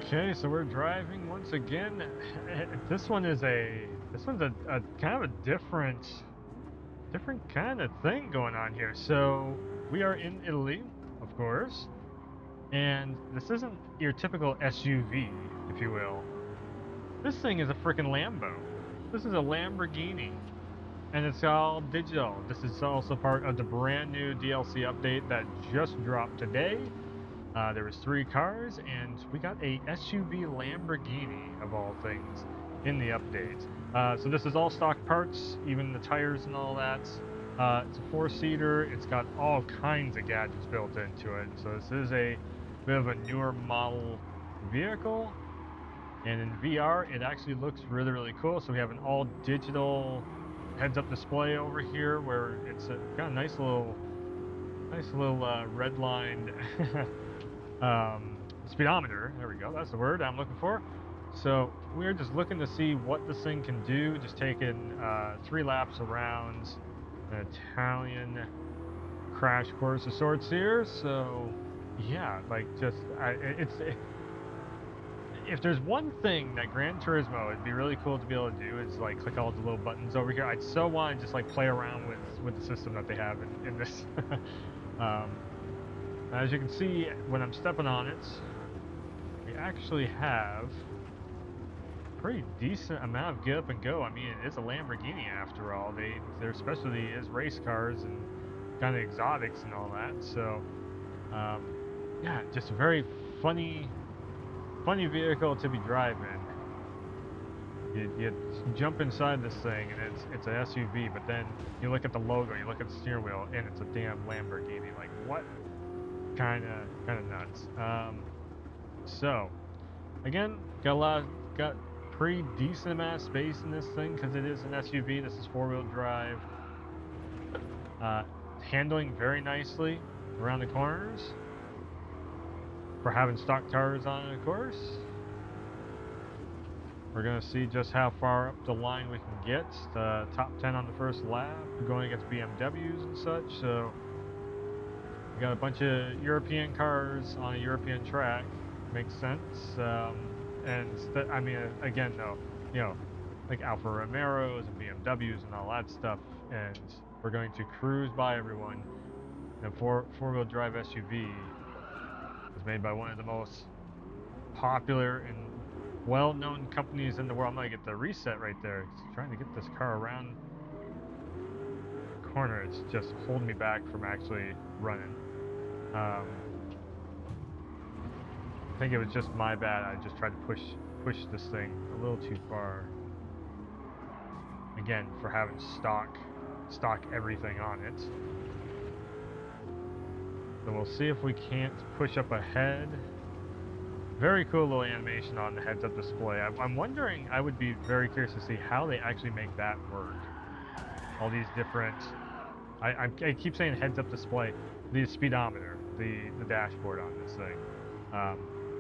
Okay, so we're driving once again. This one's a kind of a different kind of thing going on here. So we are in Italy, of course, and this isn't your typical SUV, if you will. This thing is a freaking Lambo. This is a Lamborghini, and it's all digital. This is also part of the brand new DLC update that just dropped today. There was three cars, and we got a SUV Lamborghini of all things in the update. So this is all stock parts, even the tires and all that. It's a four-seater. It's got all kinds of gadgets built into it. So this is a bit of a newer model vehicle, and in VR, it actually looks really, really cool. So we have an all digital heads-up display over here, where it's got a nice little red-lined speedometer. There we go. That's the word I'm looking for. So we're just looking to see what this thing can do. Just taking 3 laps around an Italian crash course of sorts here. So yeah, like if there's one thing that Gran Turismo would be really cool to be able to do is like click all the little buttons over here. I'd so want to just like play around with the system that they have in this. um, as you can see, when I'm stepping on it, we actually have a pretty decent amount of get up and go. I mean, it is a Lamborghini after all. Their specialty is race cars and kind of exotics and all that. So, yeah, just a very funny vehicle to be driving. You jump inside this thing and it's an SUV, but then you look at the logo, you look at the steering wheel, and it's a damn Lamborghini. Like what? Kind of nuts. So again, got pretty decent amount of space in this thing because it is an SUV. This is 4-wheel drive. Handling very nicely around the corners for having stock tires on it, of course. We're gonna see just how far up the line we can get. The top 10 on the first lap, going against BMWs and such. So we got a bunch of European cars on a European track. Makes sense. I mean, again, though, like Alfa Romeos and BMWs and all that stuff. And we're going to cruise by everyone. And four-wheel drive SUV was made by one of the most popular and well-known companies in the world. I'm gonna get the reset right there. Trying to get this car around the corner. It's just holding me back from actually running. I think it was just my bad. I just tried to push this thing a little too far. Again, for having stock everything on it. So we'll see if we can't push up ahead. Very cool little animation on the heads-up display. I'm wondering, I would be very curious to see how they actually make that work. All these different, I keep saying heads-up display, the speedometer, the dashboard on this thing.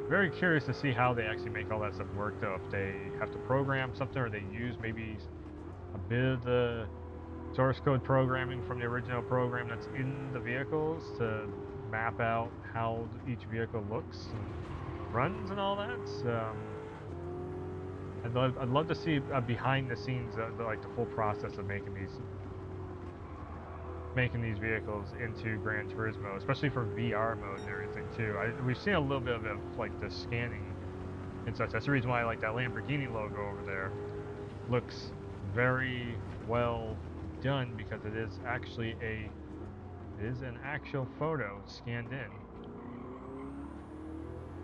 Very curious to see how they actually make all that stuff work, though. If they have to program something, or they use maybe a bit of the source code programming from the original program that's in the vehicles to map out how each vehicle looks and runs and all that. I'd love to see behind the scenes, like the full process of making these vehicles into Gran Turismo, especially for VR mode and everything too. We've seen a little bit of like the scanning and such. That's the reason why I like that Lamborghini logo over there. Looks very well done because it is actually an actual photo scanned in.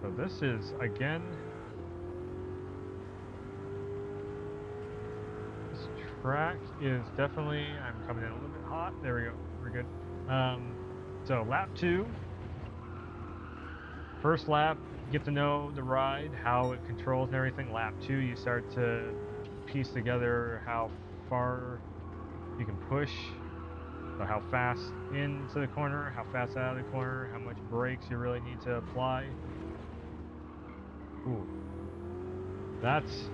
So this is, again, this track is definitely, I'm coming in a little bit hot. There we go, we're good. So lap 2, first lap, get to know the ride, how it controls and everything. Lap 2, you start to piece together how far you can push, so how fast into the corner, how fast out of the corner, how much brakes you really need to apply. Ooh, that's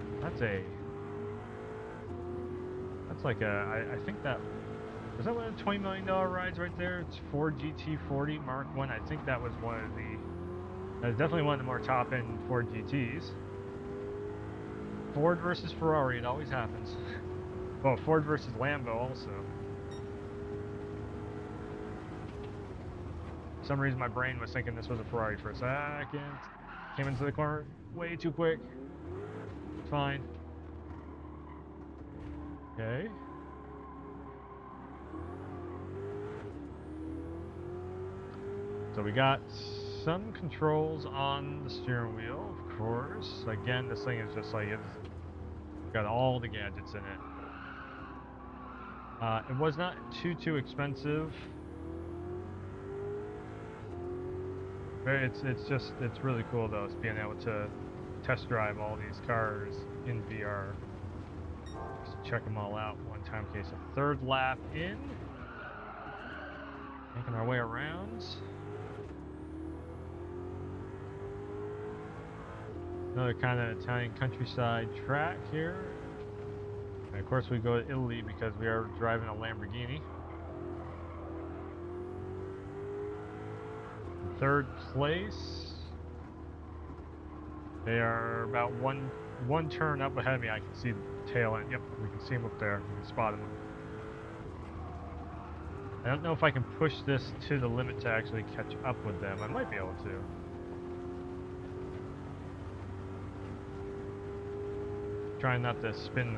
like I think that was that one of the $20 million rides right there. It's Ford GT40 Mark 1. I think that was one of That's definitely one of the more top-end Ford GTs. Ford versus Ferrari, it always happens. Well, Ford versus Lambo also. For some reason my brain was thinking this was a Ferrari for a second. Came into the corner way too quick. Fine. Okay. So we got some controls on the steering wheel, of course. Again, this thing is just like, it's got all the gadgets in it. It was not too expensive. It's really cool though, it's being able to test drive all these cars in VR. Just check them all out one time. Okay, so third lap in. Making our way around. Another kind of Italian countryside track here. And of course we go to Italy because we are driving a Lamborghini. In third place. They are about one turn up ahead of me. I can see the tail end. Yep, we can see them up there. We can spot them. I don't know if I can push this to the limit to actually catch up with them. I might be able to. Trying not to spin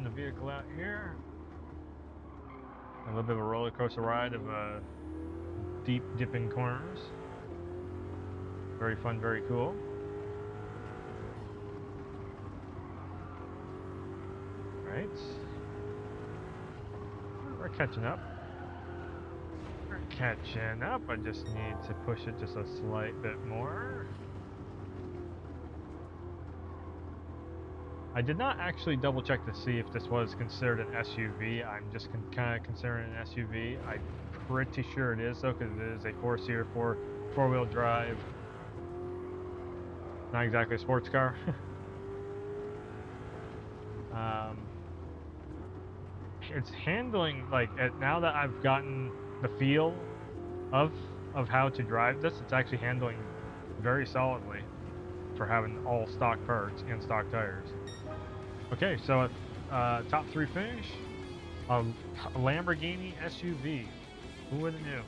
the vehicle out here. A little bit of a roller coaster ride of deep dipping corners. Very fun, very cool. Right. We're catching up. We're catching up. I just need to push it just a slight bit more. I did not actually double check to see if this was considered an SUV. I'm just kind of considering an SUV. I'm pretty sure it is though, because it is a four-seater, four-wheel drive. Not exactly a sports car. It's handling, like, now that I've gotten the feel of how to drive this, it's actually handling very solidly for having all stock parts and stock tires. Okay, so top three finish, a Lamborghini SUV. Who would have knew?